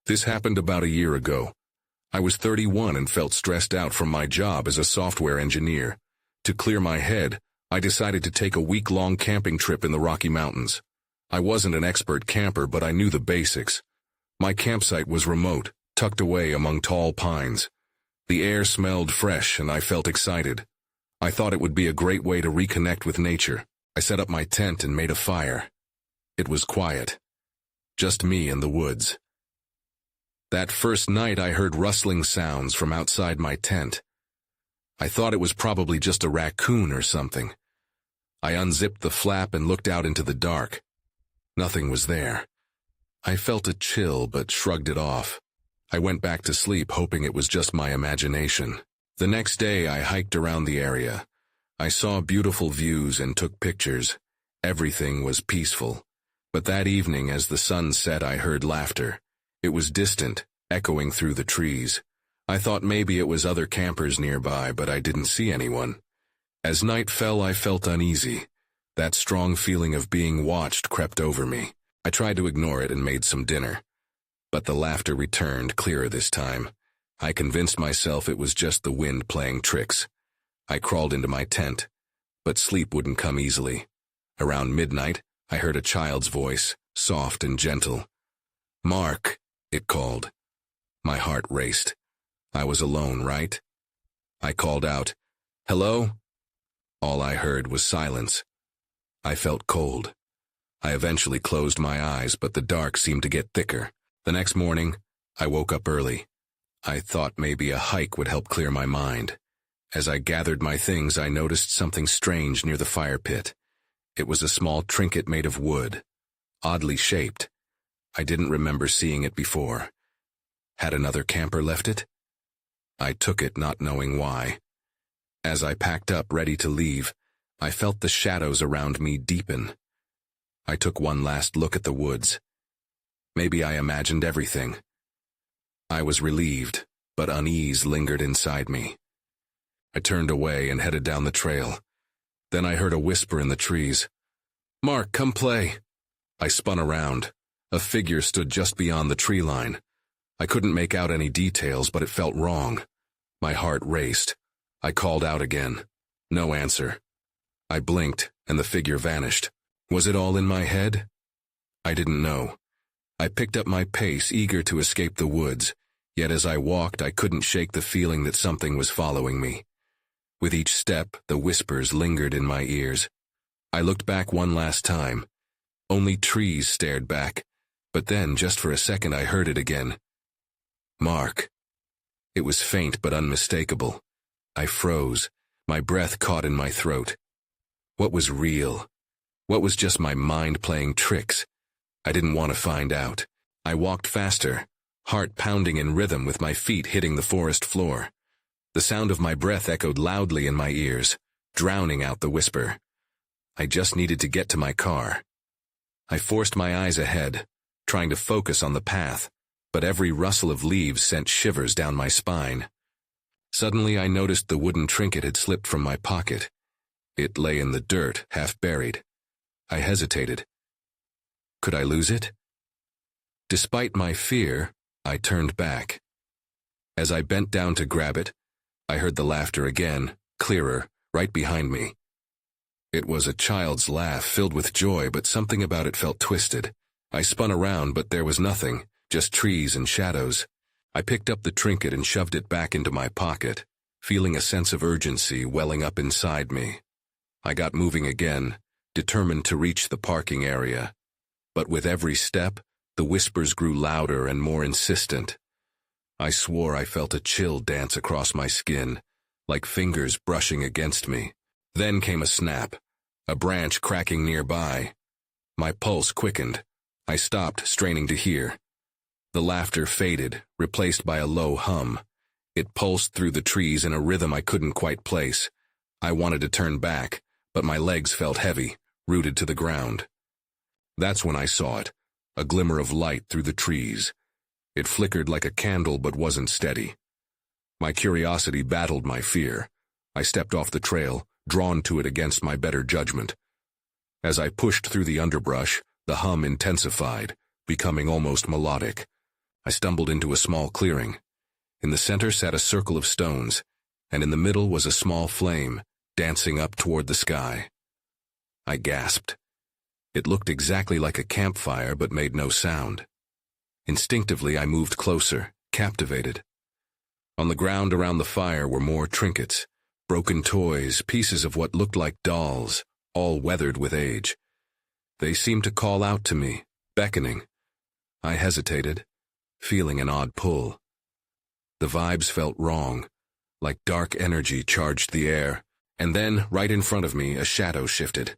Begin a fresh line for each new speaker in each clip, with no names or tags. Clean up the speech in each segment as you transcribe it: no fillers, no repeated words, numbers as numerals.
This happened about a year ago. I was 31 and felt stressed out from my job as a software engineer. To clear my head, I decided to take a week-long camping trip in the Rocky Mountains. I wasn't an expert camper, but I knew the basics. My campsite was remote, tucked away among tall pines. The air smelled fresh and I felt excited. I thought it would be a great way to reconnect with nature. I set up my tent and made a fire. It was quiet. Just me and the woods. That first night I heard rustling sounds from outside my tent. I thought it was probably just a raccoon or something. I unzipped the flap and looked out into the dark. Nothing was there. I felt a chill but shrugged it off. I went back to sleep hoping it was just my imagination. The next day I hiked around the area. I saw beautiful views and took pictures. Everything was peaceful. But that evening as the sun set I heard laughter. It was distant, echoing through the trees. I thought maybe it was other campers nearby, but I didn't see anyone. As night fell I felt uneasy. That strong feeling of being watched crept over me. I tried to ignore it and made some dinner. But the laughter returned, clearer this time. I convinced myself it was just the wind playing tricks. I crawled into my tent, but sleep wouldn't come easily. Around midnight, I heard a child's voice, soft and gentle. "Mark," it called. My heart raced. I was alone, right? I called out, "Hello?" All I heard was silence. I felt cold. I eventually closed my eyes, but the dark seemed to get thicker. The next morning, I woke up early. I thought maybe a hike would help clear my mind. As I gathered my things, I noticed something strange near the fire pit. It was a small trinket made of wood, oddly shaped. I didn't remember seeing it before. Had another camper left it? I took it, not knowing why. As I packed up, ready to leave, I felt the shadows around me deepen. I took one last look at the woods. Maybe I imagined everything. I was relieved, but unease lingered inside me. I turned away and headed down the trail. Then I heard a whisper in the trees. "Mark, come play." I spun around. A figure stood just beyond the tree line. I couldn't make out any details, but it felt wrong. My heart raced. I called out again. No answer. I blinked, and the figure vanished. Was it all in my head? I didn't know. I picked up my pace, eager to escape the woods, yet as I walked I couldn't shake the feeling that something was following me. With each step, the whispers lingered in my ears. I looked back one last time. Only trees stared back, but then, just for a second, I heard it again. "Mark." It was faint but unmistakable. I froze, my breath caught in my throat. What was real? What was just my mind playing tricks? I didn't want to find out. I walked faster, heart pounding in rhythm with my feet hitting the forest floor. The sound of my breath echoed loudly in my ears, drowning out the whisper. I just needed to get to my car. I forced my eyes ahead, trying to focus on the path, but every rustle of leaves sent shivers down my spine. Suddenly I noticed the wooden trinket had slipped from my pocket. It lay in the dirt, half buried. I hesitated. Could I lose it? Despite my fear, I turned back. As I bent down to grab it, I heard the laughter again, clearer, right behind me. It was a child's laugh filled with joy, but something about it felt twisted. I spun around, but there was nothing, just trees and shadows. I picked up the trinket and shoved it back into my pocket, feeling a sense of urgency welling up inside me. I got moving again, determined to reach the parking area. But with every step, the whispers grew louder and more insistent. I swore I felt a chill dance across my skin, like fingers brushing against me. Then came a snap, a branch cracking nearby. My pulse quickened. I stopped, straining to hear. The laughter faded, replaced by a low hum. It pulsed through the trees in a rhythm I couldn't quite place. I wanted to turn back, but my legs felt heavy, rooted to the ground. That's when I saw it, a glimmer of light through the trees. It flickered like a candle but wasn't steady. My curiosity battled my fear. I stepped off the trail, drawn to it against my better judgment. As I pushed through the underbrush, the hum intensified, becoming almost melodic. I stumbled into a small clearing. In the center sat a circle of stones, and in the middle was a small flame, dancing up toward the sky. I gasped. It looked exactly like a campfire but made no sound. Instinctively, I moved closer, captivated. On the ground around the fire were more trinkets, broken toys, pieces of what looked like dolls, all weathered with age. They seemed to call out to me, beckoning. I hesitated, feeling an odd pull. The vibes felt wrong, like dark energy charged the air, and then, right in front of me, a shadow shifted.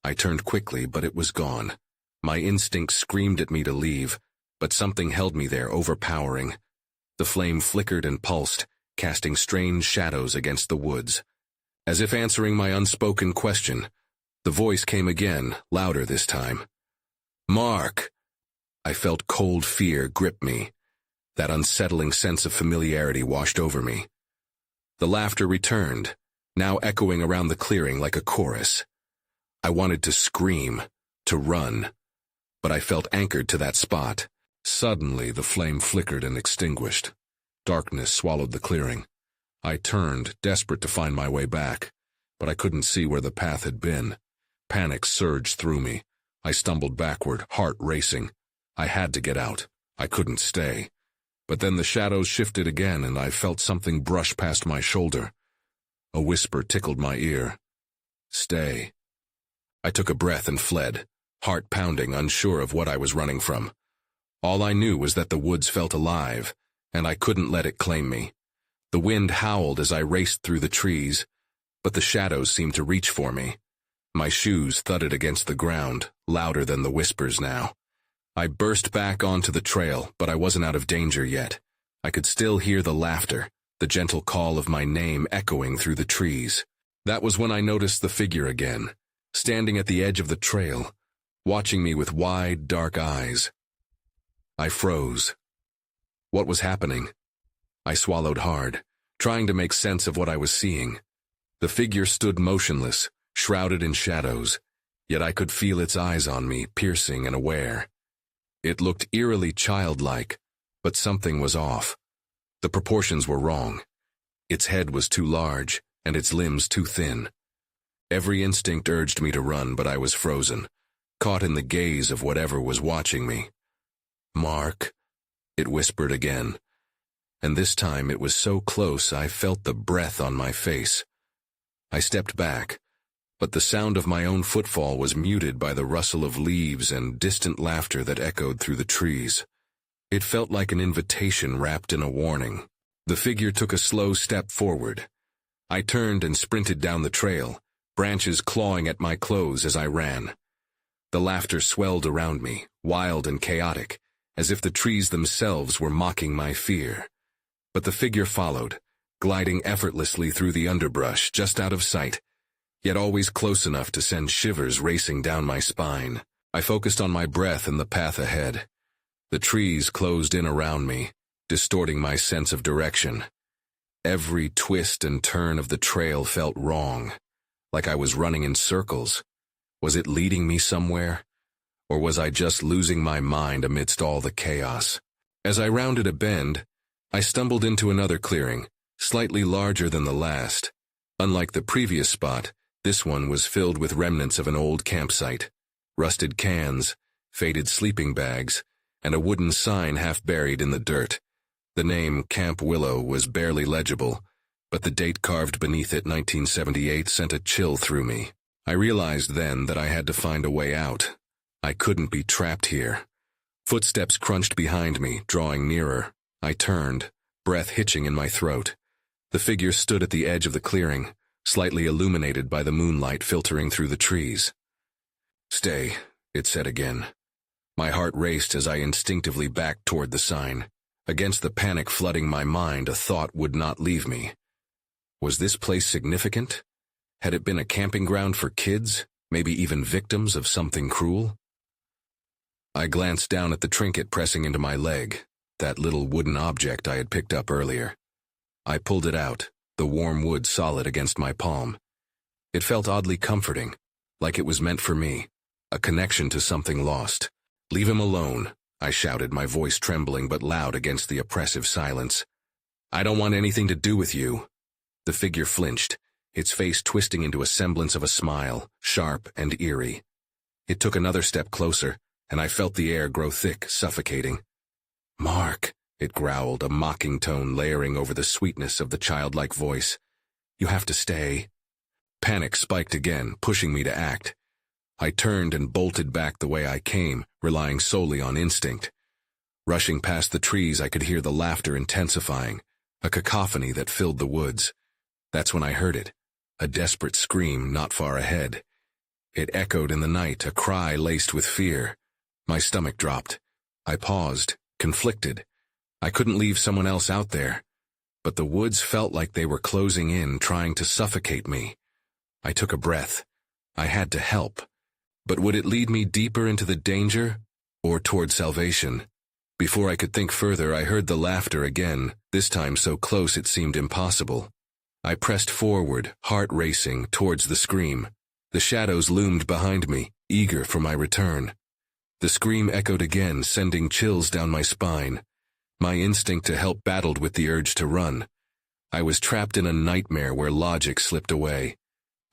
I turned quickly, but it was gone. My instinct screamed at me to leave, but something held me there, overpowering. The flame flickered and pulsed, casting strange shadows against the woods. As if answering my unspoken question, the voice came again, louder this time. "Mark!" I felt cold fear grip me. That unsettling sense of familiarity washed over me. The laughter returned, now echoing around the clearing like a chorus. I wanted to scream, to run, but I felt anchored to that spot. Suddenly, the flame flickered and extinguished. Darkness swallowed the clearing. I turned, desperate to find my way back, but I couldn't see where the path had been. Panic surged through me. I stumbled backward, heart racing. I had to get out. I couldn't stay. But then the shadows shifted again, and I felt something brush past my shoulder. A whisper tickled my ear. "Stay." I took a breath and fled, heart pounding, unsure of what I was running from. All I knew was that the woods felt alive, and I couldn't let it claim me. The wind howled as I raced through the trees, but the shadows seemed to reach for me. My shoes thudded against the ground, louder than the whispers now. I burst back onto the trail, but I wasn't out of danger yet. I could still hear the laughter, the gentle call of my name echoing through the trees. That was when I noticed the figure again, standing at the edge of the trail, watching me with wide, dark eyes. I froze. What was happening? I swallowed hard, trying to make sense of what I was seeing. The figure stood motionless, shrouded in shadows, yet I could feel its eyes on me, piercing and aware. It looked eerily childlike, but something was off. The proportions were wrong. Its head was too large, and its limbs too thin. Every instinct urged me to run, but I was frozen, caught in the gaze of whatever was watching me. "Mark," it whispered again, and this time it was so close I felt the breath on my face. I stepped back, but the sound of my own footfall was muted by the rustle of leaves and distant laughter that echoed through the trees. It felt like an invitation wrapped in a warning. The figure took a slow step forward. I turned and sprinted down the trail, branches clawing at my clothes as I ran. The laughter swelled around me, wild and chaotic, as if the trees themselves were mocking my fear. But the figure followed, gliding effortlessly through the underbrush, just out of sight, yet always close enough to send shivers racing down my spine. I focused on my breath and the path ahead. The trees closed in around me, distorting my sense of direction. Every twist and turn of the trail felt wrong, like I was running in circles. Was it leading me somewhere? Or was I just losing my mind amidst all the chaos? As I rounded a bend, I stumbled into another clearing, slightly larger than the last. Unlike the previous spot, this one was filled with remnants of an old campsite. Rusted cans, faded sleeping bags, and a wooden sign half buried in the dirt. The name Camp Willow was barely legible, but the date carved beneath it, 1978, sent a chill through me. I realized then that I had to find a way out. I couldn't be trapped here. Footsteps crunched behind me, drawing nearer. I turned, breath hitching in my throat. The figure stood at the edge of the clearing, slightly illuminated by the moonlight filtering through the trees. "Stay," it said again. My heart raced as I instinctively backed toward the sign. Against the panic flooding my mind, a thought would not leave me. Was this place significant? Had it been a camping ground for kids, maybe even victims of something cruel? I glanced down at the trinket pressing into my leg, that little wooden object I had picked up earlier. I pulled it out, the warm wood solid against my palm. It felt oddly comforting, like it was meant for me, a connection to something lost. "Leave him alone," I shouted, my voice trembling but loud against the oppressive silence. "I don't want anything to do with you." The figure flinched, its face twisting into a semblance of a smile, sharp and eerie. It took another step closer, and I felt the air grow thick, suffocating. "Mark," it growled, a mocking tone layering over the sweetness of the childlike voice. "You have to stay." Panic spiked again, pushing me to act. I turned and bolted back the way I came, relying solely on instinct. Rushing past the trees, I could hear the laughter intensifying, a cacophony that filled the woods. That's when I heard it, a desperate scream not far ahead. It echoed in the night, a cry laced with fear. My stomach dropped. I paused, conflicted. I couldn't leave someone else out there. But the woods felt like they were closing in, trying to suffocate me. I took a breath. I had to help. But would it lead me deeper into the danger, or toward salvation? Before I could think further, I heard the laughter again, this time so close it seemed impossible. I pressed forward, heart racing, towards the scream. The shadows loomed behind me, eager for my return. The scream echoed again, sending chills down my spine. My instinct to help battled with the urge to run. I was trapped in a nightmare where logic slipped away.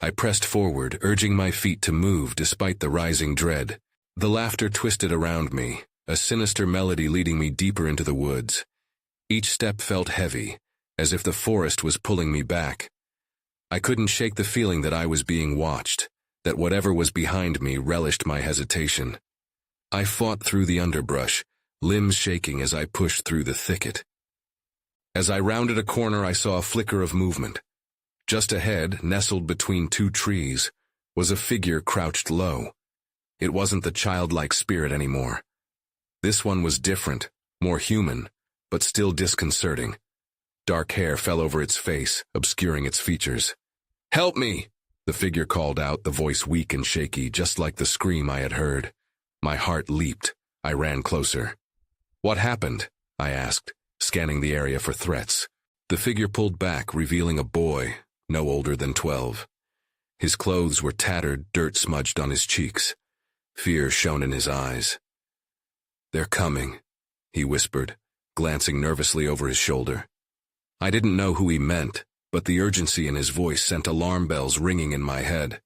I pressed forward, urging my feet to move despite the rising dread. The laughter twisted around me, a sinister melody leading me deeper into the woods. Each step felt heavy, as if the forest was pulling me back. I couldn't shake the feeling that I was being watched, that whatever was behind me relished my hesitation. I fought through the underbrush, limbs shaking as I pushed through the thicket. As I rounded a corner, I saw a flicker of movement. Just ahead, nestled between two trees, was a figure crouched low. It wasn't the childlike spirit anymore. This one was different, more human, but still disconcerting. Dark hair fell over its face, obscuring its features. "Help me!" the figure called out, the voice weak and shaky, just like the scream I had heard. My heart leaped. I ran closer. "What happened?" I asked, scanning the area for threats. The figure pulled back, revealing a boy, no older than 12. His clothes were tattered, dirt smudged on his cheeks. Fear shone in his eyes. "They're coming," he whispered, glancing nervously over his shoulder. I didn't know who he meant, but the urgency in his voice sent alarm bells ringing in my head.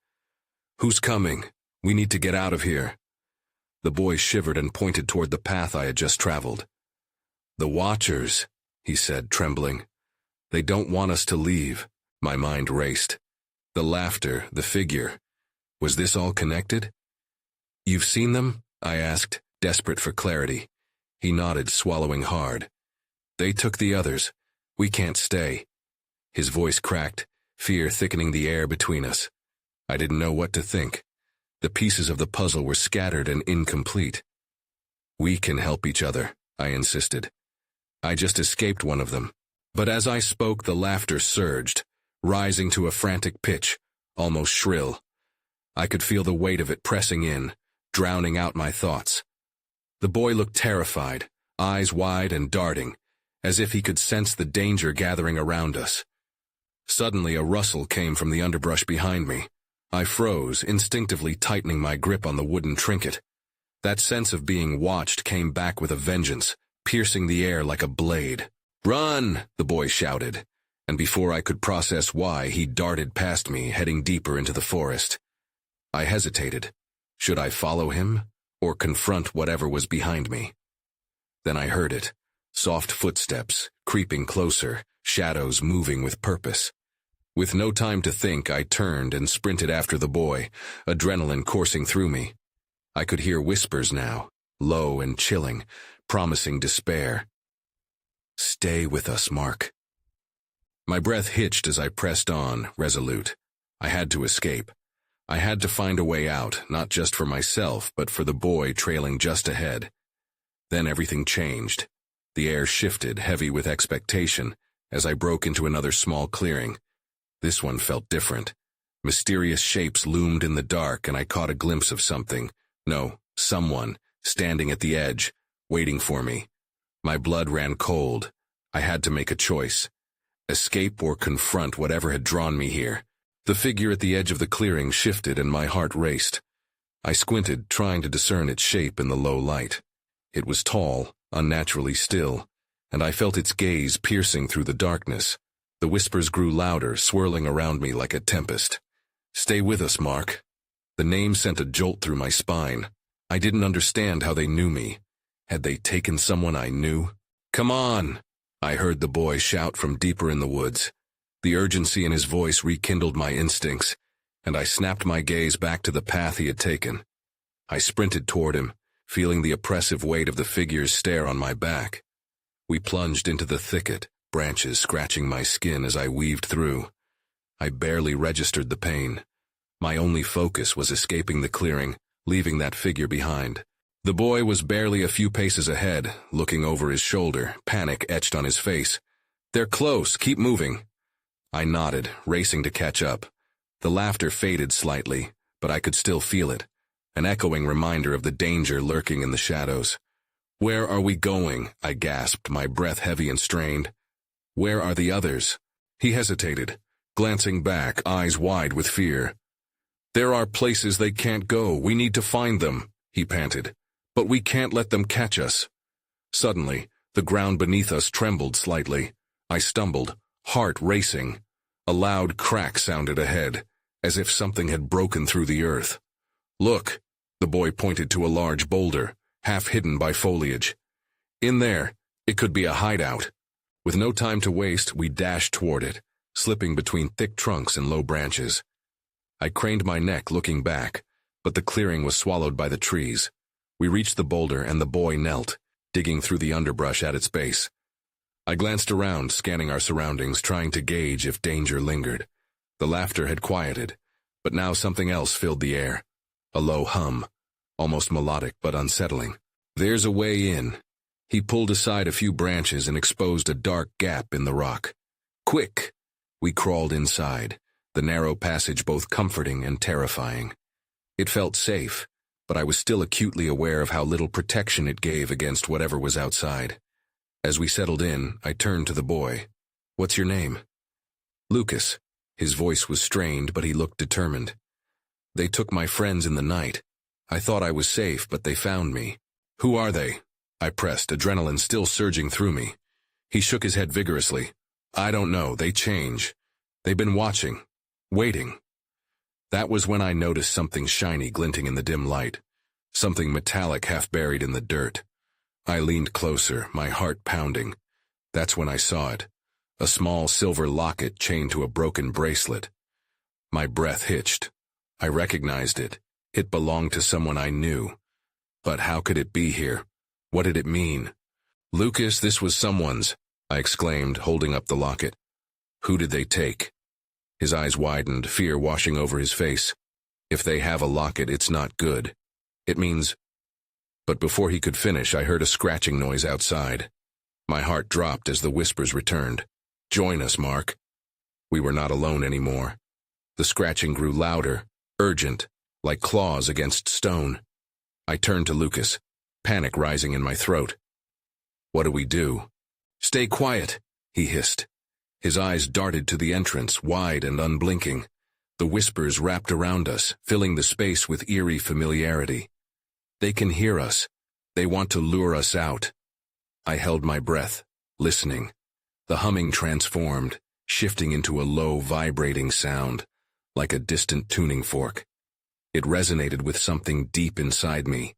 "Who's coming? We need to get out of here." The boy shivered and pointed toward the path I had just traveled. "The Watchers," he said, trembling. "They don't want us to leave." My mind raced. The laughter, the figure. Was this all connected? "You've seen them?" I asked, desperate for clarity. He nodded, swallowing hard. "They took the others. We can't stay." His voice cracked, fear thickening the air between us. I didn't know what to think. The pieces of the puzzle were scattered and incomplete. "We can help each other," I insisted. "I just escaped one of them." But as I spoke, the laughter surged, rising to a frantic pitch, almost shrill. I could feel the weight of it pressing in, drowning out my thoughts. The boy looked terrified, eyes wide and darting, as if he could sense the danger gathering around us. Suddenly, a rustle came from the underbrush behind me. I froze, instinctively tightening my grip on the wooden trinket. That sense of being watched came back with a vengeance, piercing the air like a blade. "Run!" the boy shouted, and before I could process why, he darted past me, heading deeper into the forest. I hesitated. Should I follow him, or confront whatever was behind me? Then I heard it. Soft footsteps, creeping closer, shadows moving with purpose. With no time to think, I turned and sprinted after the boy, adrenaline coursing through me. I could hear whispers now, low and chilling, promising despair. "Stay with us, Mark." My breath hitched as I pressed on, resolute. I had to escape. I had to find a way out, not just for myself, but for the boy trailing just ahead. Then everything changed. The air shifted, heavy with expectation, as I broke into another small clearing. This one felt different. Mysterious shapes loomed in the dark, and I caught a glimpse of something. No, someone, standing at the edge, waiting for me. My blood ran cold. I had to make a choice. Escape or confront whatever had drawn me here. The figure at the edge of the clearing shifted and my heart raced. I squinted, trying to discern its shape in the low light. It was tall, unnaturally still, and I felt its gaze piercing through the darkness. The whispers grew louder, swirling around me like a tempest. "Stay with us, Mark." The name sent a jolt through my spine. I didn't understand how they knew me. Had they taken someone I knew? "Come on!" I heard the boy shout from deeper in the woods. The urgency in his voice rekindled my instincts, and I snapped my gaze back to the path he had taken. I sprinted toward him, feeling the oppressive weight of the figure's stare on my back. We plunged into the thicket, branches scratching my skin as I weaved through. I barely registered the pain. My only focus was escaping the clearing, leaving that figure behind. The boy was barely a few paces ahead, looking over his shoulder, panic etched on his face. "They're close, keep moving." I nodded, racing to catch up. The laughter faded slightly, but I could still feel it, an echoing reminder of the danger lurking in the shadows. "Where are we going?" I gasped, my breath heavy and strained. "Where are the others?" He hesitated, glancing back, eyes wide with fear. "There are places they can't go. We need to find them," he panted. "But we can't let them catch us." Suddenly, the ground beneath us trembled slightly. I stumbled, heart racing. A loud crack sounded ahead, as if something had broken through the earth. "Look," the boy pointed to a large boulder, half hidden by foliage. "In there, it could be a hideout." With no time to waste, we dashed toward it, slipping between thick trunks and low branches. I craned my neck, looking back, but the clearing was swallowed by the trees. We reached the boulder, and the boy knelt, digging through the underbrush at its base. I glanced around, scanning our surroundings, trying to gauge if danger lingered. The laughter had quieted, but now something else filled the air. A low hum, almost melodic but unsettling. "There's a way in." He pulled aside a few branches and exposed a dark gap in the rock. "Quick!" We crawled inside, the narrow passage both comforting and terrifying. It felt safe, but I was still acutely aware of how little protection it gave against whatever was outside. As we settled in, I turned to the boy. "What's your name?" "Lucas." His voice was strained, but he looked determined. "They took my friends in the night. I thought I was safe, but they found me." "Who are they?" I pressed, adrenaline still surging through me. He shook his head vigorously. "I don't know, they change. They've been watching, waiting." That was when I noticed something shiny glinting in the dim light, something metallic half buried in the dirt. I leaned closer, my heart pounding. That's when I saw it, a small silver locket chained to a broken bracelet. My breath hitched. I recognized it. It belonged to someone I knew. But how could it be here? What did it mean? "Lucas, this was someone's," I exclaimed, holding up the locket. "Who did they take?" His eyes widened, fear washing over his face. "If they have a locket, it's not good. It means—" But before he could finish, I heard a scratching noise outside. My heart dropped as the whispers returned. "Join us, Mark." We were not alone anymore. The scratching grew louder, urgent, like claws against stone. I turned to Lucas, panic rising in my throat. "What do we do?" "Stay quiet," he hissed. His eyes darted to the entrance, wide and unblinking. The whispers wrapped around us, filling the space with eerie familiarity. "They can hear us. They want to lure us out." I held my breath, listening. The humming transformed, shifting into a low, vibrating sound, like a distant tuning fork. It resonated with something deep inside me.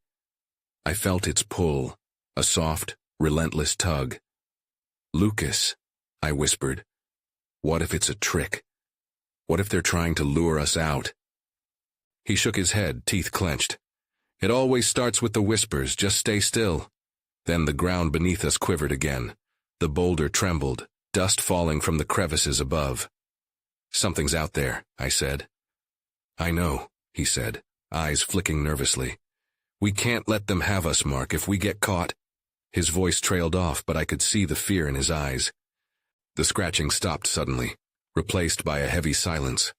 I felt its pull, a soft, relentless tug. "Lucas," I whispered. "What if it's a trick? What if they're trying to lure us out?" He shook his head, teeth clenched. "It always starts with the whispers, just stay still." Then the ground beneath us quivered again. The boulder trembled, dust falling from the crevices above. "Something's out there," I said. "I know," he said, eyes flicking nervously. "We can't let them have us, Mark, if we get caught." His voice trailed off, but I could see the fear in his eyes. The scratching stopped suddenly, replaced by a heavy silence.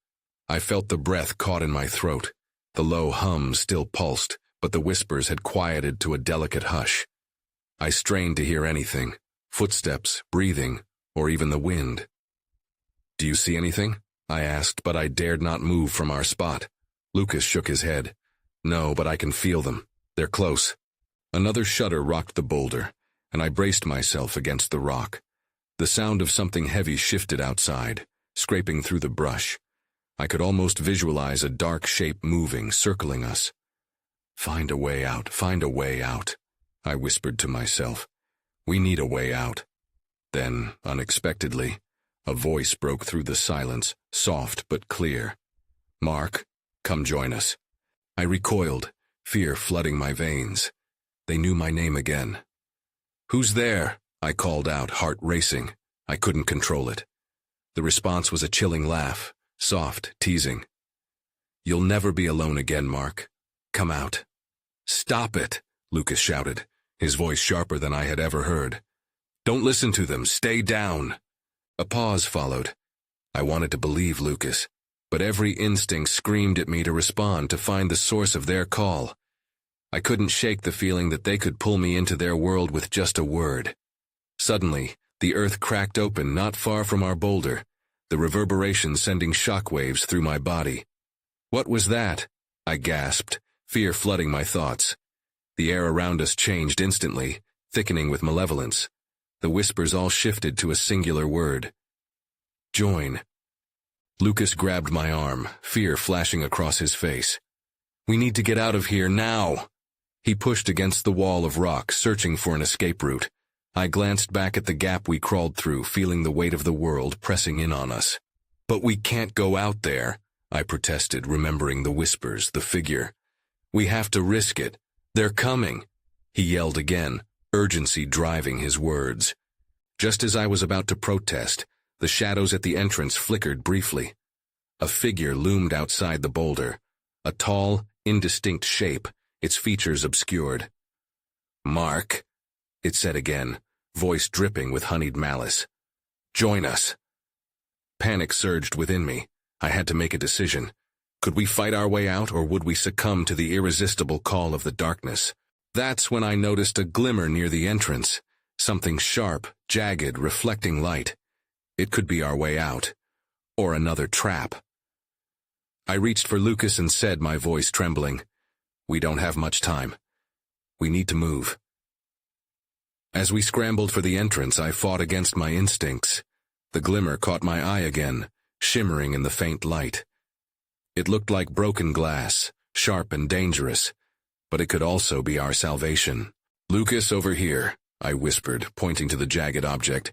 I felt the breath caught in my throat. The low hum still pulsed, but the whispers had quieted to a delicate hush. I strained to hear anything, footsteps, breathing, or even the wind. "Do you see anything?" I asked, but I dared not move from our spot. Lucas shook his head. "No, but I can feel them. They're close." Another shudder rocked the boulder, and I braced myself against the rock. The sound of something heavy shifted outside, scraping through the brush. I could almost visualize a dark shape moving, circling us. "Find a way out, find a way out," I whispered to myself. "We need a way out." Then, unexpectedly, a voice broke through the silence, soft but clear. "Mark, come join us." I recoiled, fear flooding my veins. They knew my name again. "Who's there?" I called out, heart racing. I couldn't control it. The response was a chilling laugh, soft, teasing. "You'll never be alone again, Mark. Come out." "Stop it," Lucas shouted, his voice sharper than I had ever heard. "Don't listen to them. Stay down." A pause followed. I wanted to believe Lucas, but every instinct screamed at me to respond, to find the source of their call. I couldn't shake the feeling that they could pull me into their world with just a word. Suddenly, the earth cracked open not far from our boulder, the reverberation sending shockwaves through my body. "What was that?" I gasped, fear flooding my thoughts. The air around us changed instantly, thickening with malevolence. The whispers all shifted to a singular word. "Join." Lucas grabbed my arm, fear flashing across his face. "We need to get out of here now." He pushed against the wall of rock, searching for an escape route. I glanced back at the gap we crawled through, feeling the weight of the world pressing in on us. "But we can't go out there," I protested, remembering the whispers, the figure. "We have to risk it. They're coming." He yelled again, urgency driving his words. Just as I was about to protest, the shadows at the entrance flickered briefly. A figure loomed outside the boulder, a tall, indistinct shape, its features obscured. "Mark," it said again, voice dripping with honeyed malice. "Join us." Panic surged within me. I had to make a decision. Could we fight our way out, or would we succumb to the irresistible call of the darkness? That's when I noticed a glimmer near the entrance, something sharp, jagged, reflecting light. It could be our way out, or another trap. I reached for Lucas and said, my voice trembling, "We don't have much time. We need to move." As we scrambled for the entrance, I fought against my instincts. The glimmer caught my eye again, shimmering in the faint light. It looked like broken glass, sharp and dangerous, but it could also be our salvation. "Lucas, over here," I whispered, pointing to the jagged object.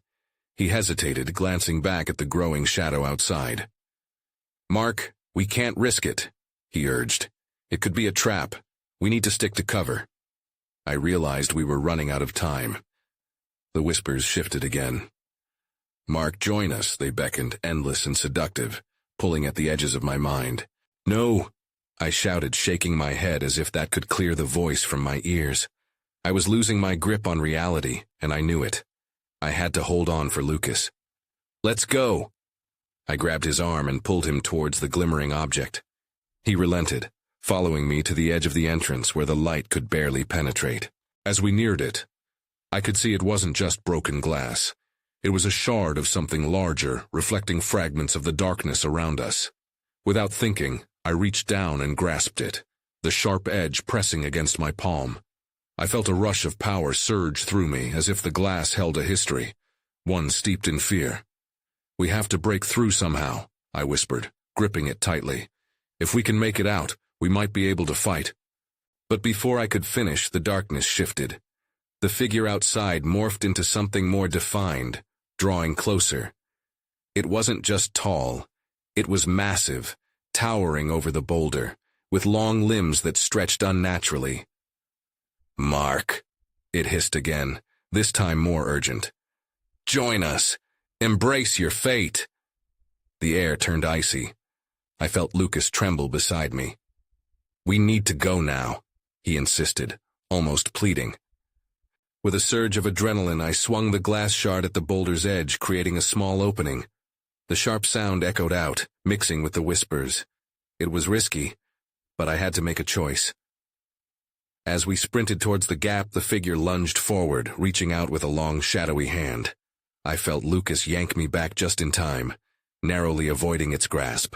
He hesitated, glancing back at the growing shadow outside. "Mark, we can't risk it," he urged. "It could be a trap. We need to stick to cover." I realized we were running out of time. The whispers shifted again. "Mark, join us," they beckoned, endless and seductive, pulling at the edges of my mind. "No," I shouted, shaking my head as if that could clear the voice from my ears. I was losing my grip on reality, and I knew it. I had to hold on for Lucas. "Let's go." I grabbed his arm and pulled him towards the glimmering object. He relented, following me to the edge of the entrance where the light could barely penetrate. As we neared it, I could see it wasn't just broken glass. It was a shard of something larger, reflecting fragments of the darkness around us. Without thinking, I reached down and grasped it, the sharp edge pressing against my palm. I felt a rush of power surge through me, as if the glass held a history, one steeped in fear. "We have to break through somehow," I whispered, gripping it tightly. "If we can make it out, we might be able to fight." But before I could finish, the darkness shifted. The figure outside morphed into something more defined, drawing closer. It wasn't just tall. It was massive, towering over the boulder, with long limbs that stretched unnaturally. "Mark," it hissed again, this time more urgent. "Join us. Embrace your fate." The air turned icy. I felt Lucas tremble beside me. "We need to go now," he insisted, almost pleading. With a surge of adrenaline, I swung the glass shard at the boulder's edge, creating a small opening. The sharp sound echoed out, mixing with the whispers. It was risky, but I had to make a choice. As we sprinted towards the gap, the figure lunged forward, reaching out with a long, shadowy hand. I felt Lucas yank me back just in time, narrowly avoiding its grasp.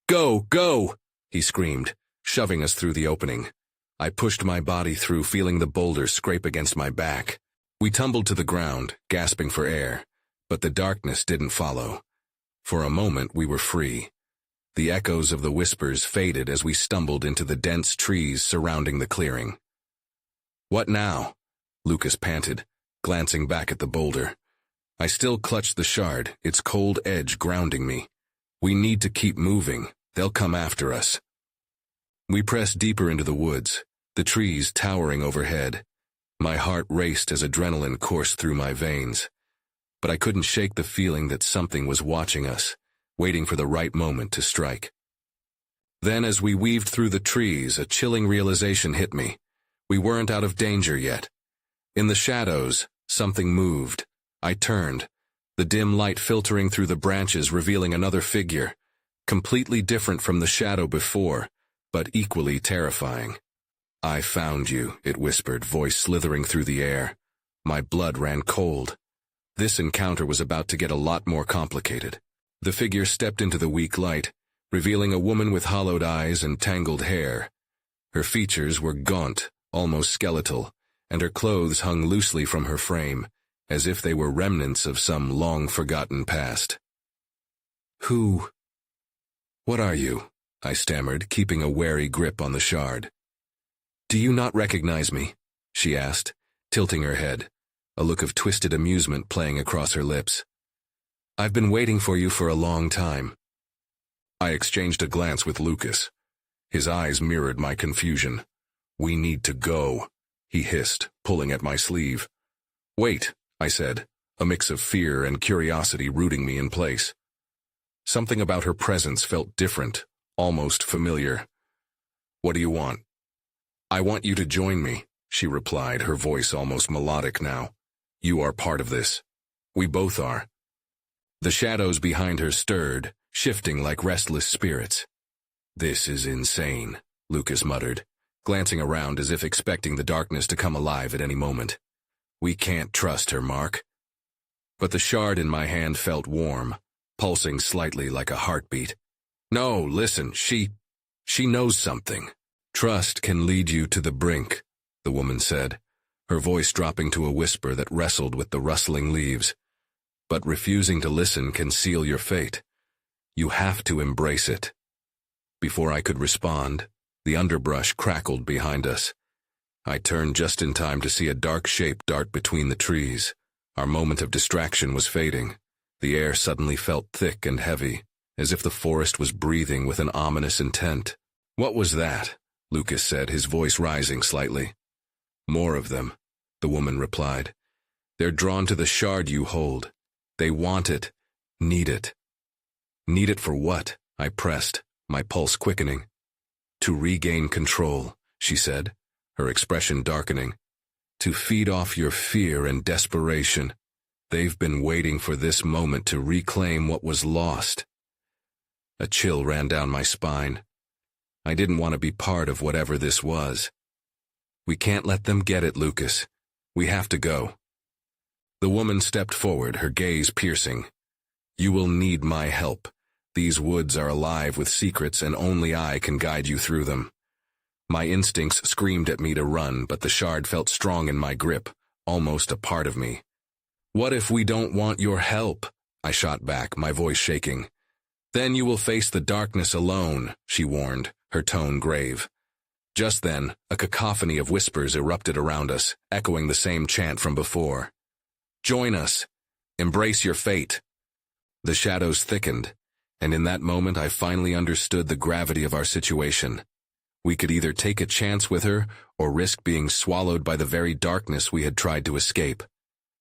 "Go, go!" he screamed, shoving us through the opening. I pushed my body through, feeling the boulder scrape against my back. We tumbled to the ground, gasping for air, but the darkness didn't follow. For a moment, we were free. The echoes of the whispers faded as we stumbled into the dense trees surrounding the clearing. "What now?" Lucas panted, glancing back at the boulder. I still clutched the shard, its cold edge grounding me. "We need to keep moving. They'll come after us." We pressed deeper into the woods, the trees towering overhead. My heart raced as adrenaline coursed through my veins. But I couldn't shake the feeling that something was watching us, waiting for the right moment to strike. Then, as we weaved through the trees, a chilling realization hit me. We weren't out of danger yet. In the shadows, something moved. I turned, the dim light filtering through the branches revealing another figure, completely different from the shadow before, but equally terrifying. "I found you," it whispered, voice slithering through the air. My blood ran cold. This encounter was about to get a lot more complicated. The figure stepped into the weak light, revealing a woman with hollowed eyes and tangled hair. Her features were gaunt, almost skeletal, and her clothes hung loosely from her frame, as if they were remnants of some long-forgotten past. What are you?" I stammered, keeping a wary grip on the shard. "Do you not recognize me?" she asked, tilting her head, a look of twisted amusement playing across her lips. "I've been waiting for you for a long time." I exchanged a glance with Lucas. His eyes mirrored my confusion. "We need to go," he hissed, pulling at my sleeve. "Wait," I said, a mix of fear and curiosity rooting me in place. Something about her presence felt different, almost familiar. "What do you want?" "I want you to join me," she replied, her voice almost melodic now. "You are part of this. We both are." The shadows behind her stirred, shifting like restless spirits. "This is insane," Lucas muttered, glancing around as if expecting the darkness to come alive at any moment. "We can't trust her, Mark." But the shard in my hand felt warm, pulsing slightly like a heartbeat. "No, listen, she knows something. Trust can lead you to the brink," the woman said, her voice dropping to a whisper that wrestled with the rustling leaves. "But refusing to listen can seal your fate. You have to embrace it." Before I could respond, the underbrush crackled behind us. I turned just in time to see a dark shape dart between the trees. Our moment of distraction was fading. The air suddenly felt thick and heavy, as if the forest was breathing with an ominous intent. "What was that?" Lucas said, his voice rising slightly. "More of them," the woman replied. "They're drawn to the shard you hold. They want it, need it." "Need it for what?" I pressed, my pulse quickening. "To regain control," she said, her expression darkening. "To feed off your fear and desperation. They've been waiting for this moment to reclaim what was lost." A chill ran down my spine. I didn't want to be part of whatever this was. "We can't let them get it, Lucas. We have to go." The woman stepped forward, her gaze piercing. "You will need my help. These woods are alive with secrets and only I can guide you through them." My instincts screamed at me to run, but the shard felt strong in my grip, almost a part of me. "What if we don't want your help?" I shot back, my voice shaking. "Then you will face the darkness alone," she warned, her tone grave. Just then, a cacophony of whispers erupted around us, echoing the same chant from before. "Join us. Embrace your fate." The shadows thickened, and in that moment I finally understood the gravity of our situation. We could either take a chance with her or risk being swallowed by the very darkness we had tried to escape.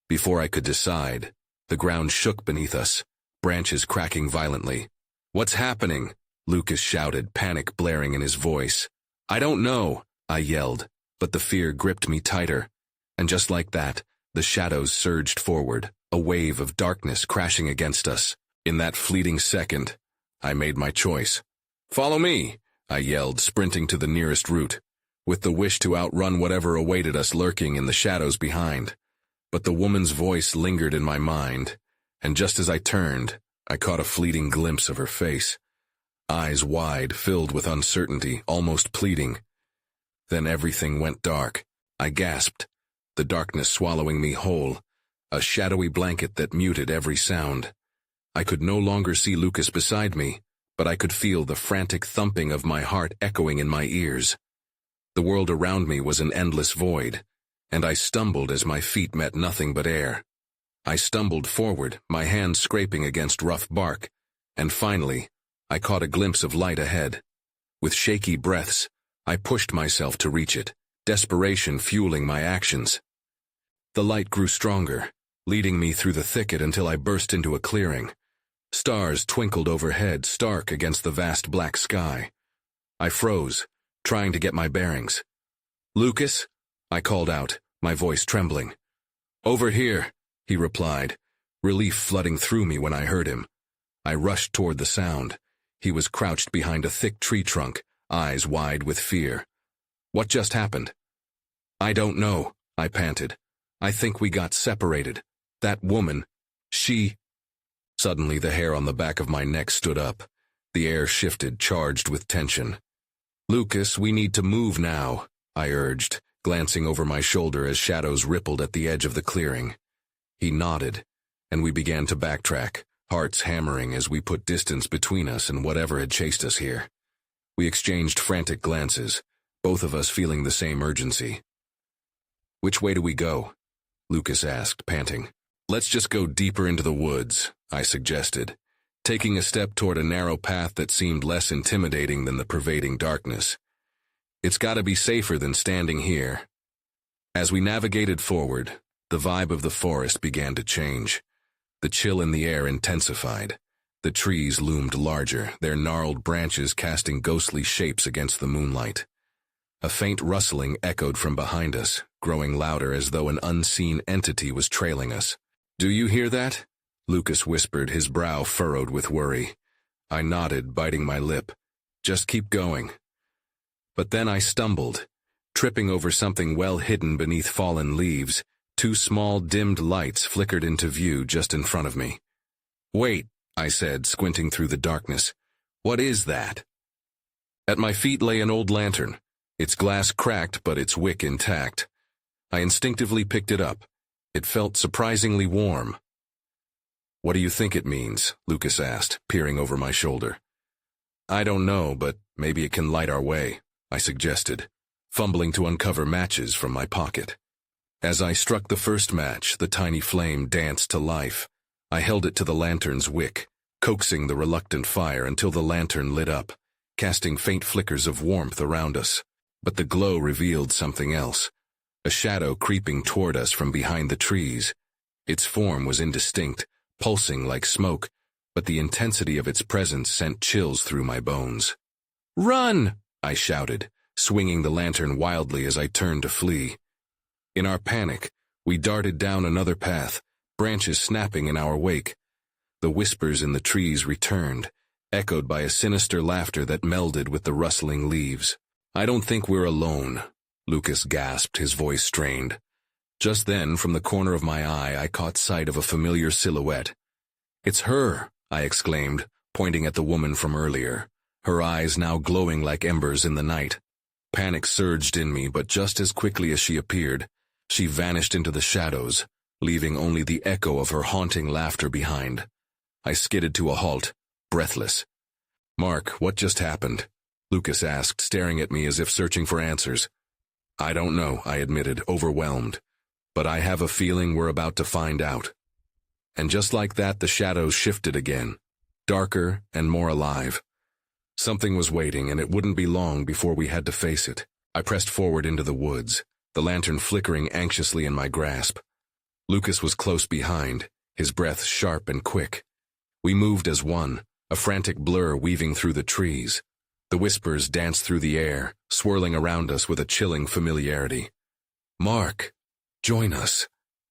Before I could decide, the ground shook beneath us, branches cracking violently. "What's happening?" Lucas shouted, panic blaring in his voice. "I don't know," I yelled, but the fear gripped me tighter. And just like that, the shadows surged forward, a wave of darkness crashing against us. In that fleeting second, I made my choice. "Follow me," I yelled, sprinting to the nearest route, with the wish to outrun whatever awaited us lurking in the shadows behind. But the woman's voice lingered in my mind, and just as I turned, I caught a fleeting glimpse of her face. Eyes wide, filled with uncertainty, almost pleading. Then everything went dark. I gasped, the darkness swallowing me whole, a shadowy blanket that muted every sound. I could no longer see Lucas beside me, but I could feel the frantic thumping of my heart echoing in my ears. The world around me was an endless void, and I stumbled as my feet met nothing but air. I stumbled forward, my hands scraping against rough bark, and finally, I caught a glimpse of light ahead. With shaky breaths, I pushed myself to reach it, desperation fueling my actions. The light grew stronger, leading me through the thicket until I burst into a clearing. Stars twinkled overhead, stark against the vast black sky. I froze, trying to get my bearings. "Lucas?" I called out, my voice trembling. "Over here," he replied, relief flooding through me when I heard him. I rushed toward the sound. He was crouched behind a thick tree trunk, eyes wide with fear. "What just happened?" "I don't know," I panted. "I think we got separated. That woman, she—" Suddenly the hair on the back of my neck stood up. The air shifted, charged with tension. "Lucas, we need to move now," I urged, glancing over my shoulder as shadows rippled at the edge of the clearing. He nodded, and we began to backtrack, hearts hammering as we put distance between us and whatever had chased us here. We exchanged frantic glances, both of us feeling the same urgency. "Which way do we go?" Lucas asked, panting. "Let's just go deeper into the woods," I suggested, taking a step toward a narrow path that seemed less intimidating than the pervading darkness. "It's got to be safer than standing here." As we navigated forward, the vibe of the forest began to change. The chill in the air intensified. The trees loomed larger, their gnarled branches casting ghostly shapes against the moonlight. A faint rustling echoed from behind us, growing louder as though an unseen entity was trailing us. "Do you hear that?" Lucas whispered, his brow furrowed with worry. I nodded, biting my lip. "Just keep going." But then I stumbled, tripping over something well hidden beneath fallen leaves. Two small, dimmed lights flickered into view just in front of me. "Wait," I said, squinting through the darkness. "What is that?" At my feet lay an old lantern, its glass cracked but its wick intact. I instinctively picked it up. It felt surprisingly warm. "What do you think it means?" Lucas asked, peering over my shoulder. "I don't know, but maybe it can light our way," I suggested, fumbling to uncover matches from my pocket. As I struck the first match, the tiny flame danced to life. I held it to the lantern's wick, coaxing the reluctant fire until the lantern lit up, casting faint flickers of warmth around us. But the glow revealed something else, a shadow creeping toward us from behind the trees. Its form was indistinct, pulsing like smoke, but the intensity of its presence sent chills through my bones. "Run!" I shouted, swinging the lantern wildly as I turned to flee. In our panic, we darted down another path, branches snapping in our wake. The whispers in the trees returned, echoed by a sinister laughter that melded with the rustling leaves. "I don't think we're alone," Lucas gasped, his voice strained. Just then, from the corner of my eye, I caught sight of a familiar silhouette. "It's her!" I exclaimed, pointing at the woman from earlier, her eyes now glowing like embers in the night. Panic surged in me, but just as quickly as she appeared, she vanished into the shadows, leaving only the echo of her haunting laughter behind. I skidded to a halt, breathless. "Mark, what just happened?" Lucas asked, staring at me as if searching for answers. "I don't know," I admitted, overwhelmed. "But I have a feeling we're about to find out." And just like that, the shadows shifted again, darker and more alive. Something was waiting, and it wouldn't be long before we had to face it. I pressed forward into the woods, the lantern flickering anxiously in my grasp. Lucas was close behind, his breath sharp and quick. We moved as one, a frantic blur weaving through the trees. The whispers danced through the air, swirling around us with a chilling familiarity. "Mark, join us,"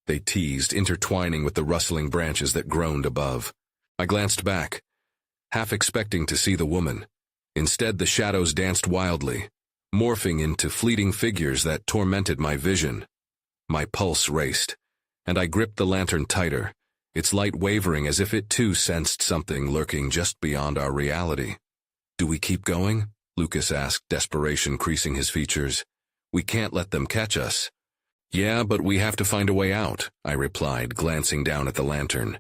they teased, intertwining with the rustling branches that groaned above. I glanced back, half expecting to see the woman. Instead, the shadows danced wildly, morphing into fleeting figures that tormented my vision. My pulse raced, and I gripped the lantern tighter, its light wavering as if it too sensed something lurking just beyond our reality. "Do we keep going?" Lucas asked, desperation creasing his features. We can't let them catch us. Yeah, but we have to find a way out, I replied, glancing down at the lantern.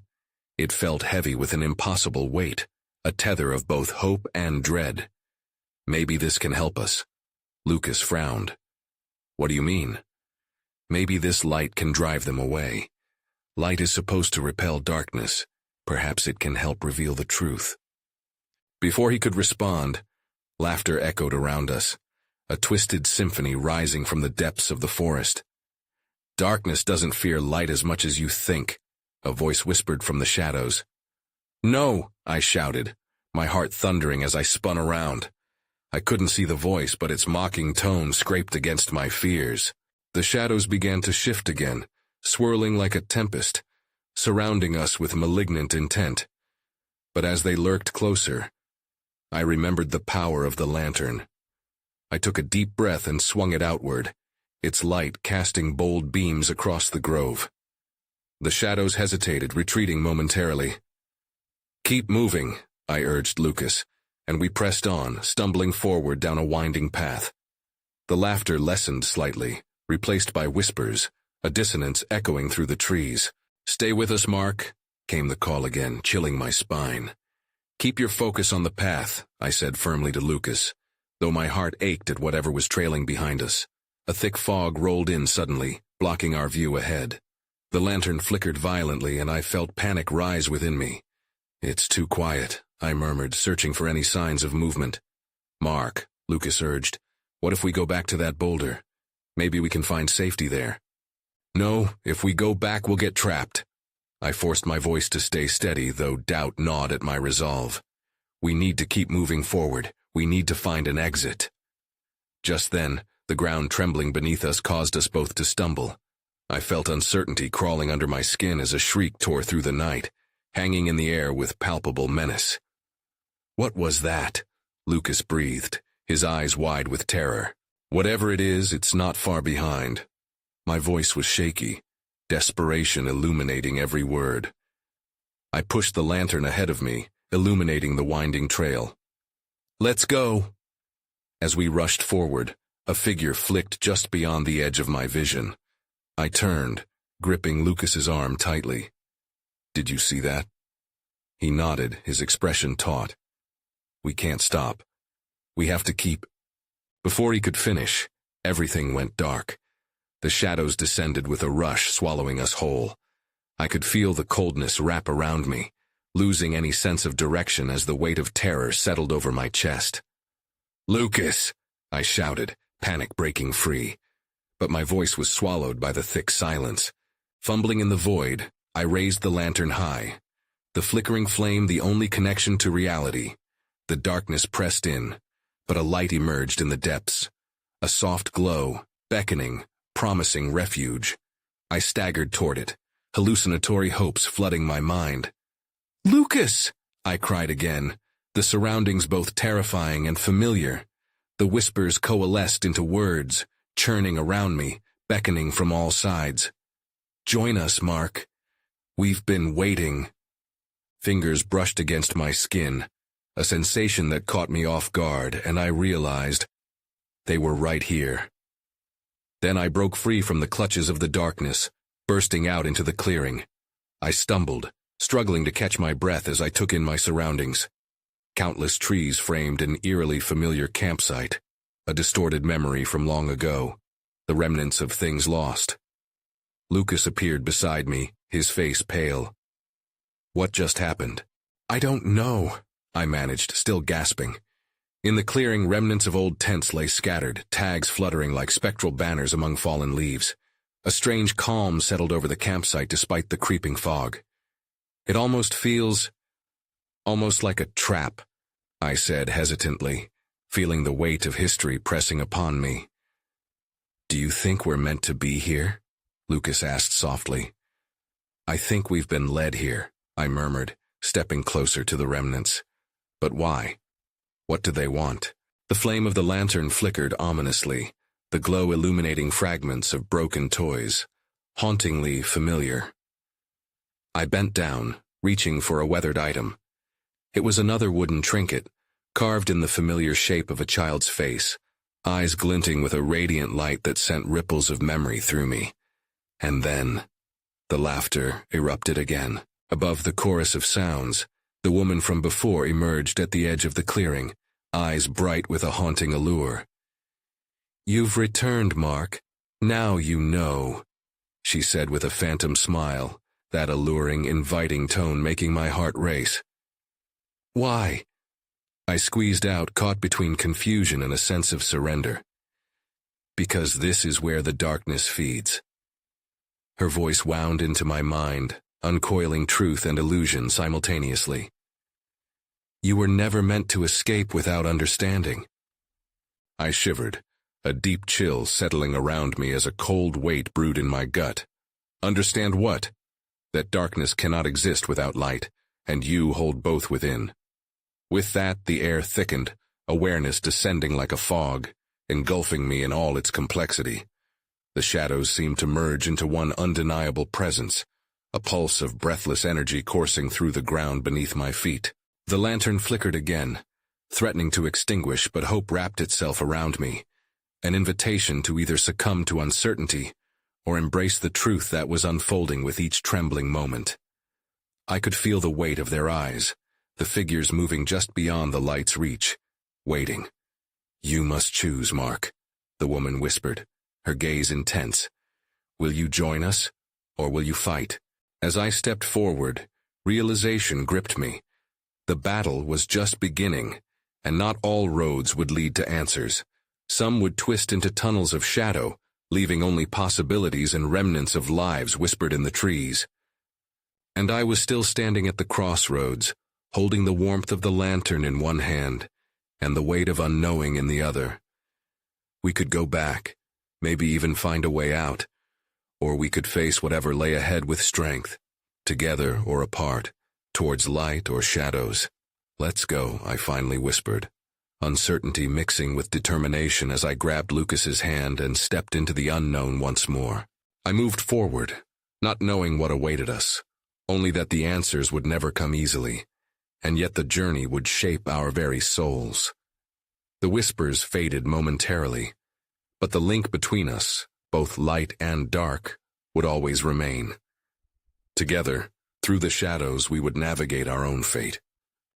It felt heavy with an impossible weight, a tether of both hope and dread. Maybe this can help us. Lucas frowned. What do you mean? Maybe this light can drive them away. Light is supposed to repel darkness. Perhaps it can help reveal the truth. Before he could respond, laughter echoed around us, a twisted symphony rising from the depths of the forest. Darkness doesn't fear light as much as you think, a voice whispered from the shadows. No, I shouted, my heart thundering as I spun around. I couldn't see the voice, but its mocking tone scraped against my fears. The shadows began to shift again, swirling like a tempest, surrounding us with malignant intent. But as they lurked closer, I remembered the power of the lantern. I took a deep breath and swung it outward, its light casting bold beams across the grove. The shadows hesitated, retreating momentarily. Keep moving, I urged Lucas, and we pressed on, stumbling forward down a winding path. The laughter lessened slightly, replaced by whispers, a dissonance echoing through the trees. Stay with us, Mark, came the call again, chilling my spine. Keep your focus on the path, I said firmly to Lucas, though my heart ached at whatever was trailing behind us. A thick fog rolled in suddenly, blocking our view ahead. The lantern flickered violently, and I felt panic rise within me. It's too quiet, I murmured, searching for any signs of movement. Mark, Lucas urged, what if we go back to that boulder? Maybe we can find safety there. No, if we go back we'll get trapped. I forced my voice to stay steady, though doubt gnawed at my resolve. We need to keep moving forward. We need to find an exit. Just then, the ground trembling beneath us caused us both to stumble. I felt uncertainty crawling under my skin as a shriek tore through the night, hanging in the air with palpable menace. What was that? Lucas breathed, his eyes wide with terror. Whatever it is, it's not far behind. My voice was shaky, desperation illuminating every word. I pushed the lantern ahead of me, illuminating the winding trail. Let's go! As we rushed forward, a figure flicked just beyond the edge of my vision. I turned, gripping Lucas's arm tightly. Did you see that? He nodded, his expression taut. We can't stop. We have to keep. Before he could finish, everything went dark. The shadows descended with a rush, swallowing us whole. I could feel the coldness wrap around me, losing any sense of direction as the weight of terror settled over my chest. Lucas! I shouted, panic breaking free. But my voice was swallowed by the thick silence. Fumbling in the void, I raised the lantern high. The flickering flame the only connection to reality. The darkness pressed in, but a light emerged in the depths. A soft glow, beckoning, promising refuge. I staggered toward it, hallucinatory hopes flooding my mind. Lucas! I cried again, the surroundings both terrifying and familiar. The whispers coalesced into words, churning around me, beckoning from all sides. Join us, Mark. We've been waiting. Fingers brushed against my skin, a sensation that caught me off guard, and I realized they were right here. Then I broke free from the clutches of the darkness, bursting out into the clearing. I stumbled, struggling to catch my breath as I took in my surroundings. Countless trees framed an eerily familiar campsite, a distorted memory from long ago, the remnants of things lost. Lucas appeared beside me, his face pale. What just happened? I don't know, I managed, still gasping. In the clearing, remnants of old tents lay scattered, tags fluttering like spectral banners among fallen leaves. A strange calm settled over the campsite despite the creeping fog. It almost feels like a trap, I said hesitantly, feeling the weight of history pressing upon me. Do you think we're meant to be here? Lucas asked softly. I think we've been led here, I murmured, stepping closer to the remnants. But why? What do they want? The flame of the lantern flickered ominously, the glow illuminating fragments of broken toys, hauntingly familiar. I bent down, reaching for a weathered item. It was another wooden trinket, carved in the familiar shape of a child's face, eyes glinting with a radiant light that sent ripples of memory through me. And then, the laughter erupted again. Above the chorus of sounds, the woman from before emerged at the edge of the clearing, eyes bright with a haunting allure. "You've returned, Mark. Now you know," she said with a phantom smile, that alluring, inviting tone making my heart race. "Why?" I squeezed out, caught between confusion and a sense of surrender. "Because this is where the darkness feeds." Her voice wound into my mind, uncoiling truth and illusion simultaneously. "You were never meant to escape without understanding." I shivered, a deep chill settling around me as a cold weight brewed in my gut. "Understand what?" "That darkness cannot exist without light, and you hold both within." With that, the air thickened, awareness descending like a fog, engulfing me in all its complexity. The shadows seemed to merge into one undeniable presence, a pulse of breathless energy coursing through the ground beneath my feet. The lantern flickered again, threatening to extinguish, but hope wrapped itself around me, an invitation to either succumb to uncertainty or embrace the truth that was unfolding with each trembling moment. I could feel the weight of their eyes, the figures moving just beyond the light's reach, waiting. "You must choose, Mark," the woman whispered, her gaze intense. "Will you join us, or will you fight?" As I stepped forward, realization gripped me. The battle was just beginning, and not all roads would lead to answers. Some would twist into tunnels of shadow, leaving only possibilities and remnants of lives whispered in the trees. And I was still standing at the crossroads, holding the warmth of the lantern in one hand, and the weight of unknowing in the other. We could go back, maybe even find a way out, or we could face whatever lay ahead with strength, together or apart, towards light or shadows. "Let's go," I finally whispered, uncertainty mixing with determination as I grabbed Lucas's hand and stepped into the unknown once more. I moved forward, not knowing what awaited us, only that the answers would never come easily, and yet the journey would shape our very souls. The whispers faded momentarily, but the link between us, both light and dark, would always remain. Together, through the shadows, we would navigate our own fate.